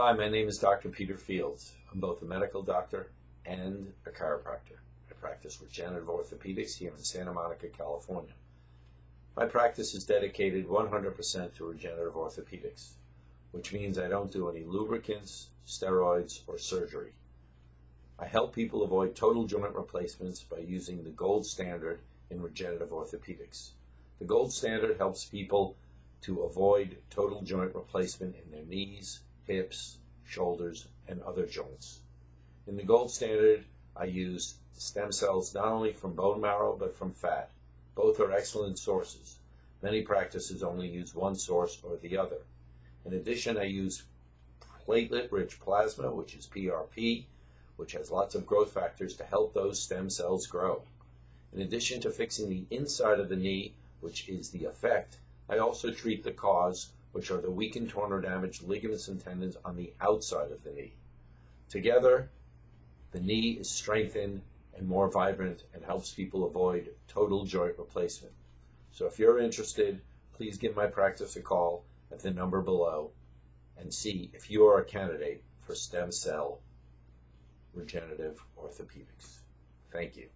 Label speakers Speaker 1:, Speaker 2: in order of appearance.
Speaker 1: Hi, my name is Dr. Peter Fields. I'm both a medical doctor and a chiropractor. I practice regenerative orthopedics here in Santa Monica, California. My practice is dedicated 100% to regenerative orthopedics, which means I don't do any lubricants, steroids, or surgery. I help people avoid total joint replacements by using the gold standard in regenerative orthopedics. The gold standard helps people to avoid total joint replacement in their knees, hips, shoulders, and other joints. In the gold standard, I use stem cells not only from bone marrow but from fat. Both are excellent sources. Many practices only use one source or the other. In addition, I use platelet-rich plasma, which is PRP, which has lots of growth factors to help those stem cells grow. In addition to fixing the inside of the knee, which is the effect, I also treat the cause, which are the weakened, torn, or damaged ligaments and tendons on the outside of the knee. Together, the knee is strengthened and more vibrant and helps people avoid total joint replacement. So if you're interested, please give my practice a call at the number below and see if you are a candidate for stem cell regenerative orthopedics. Thank you.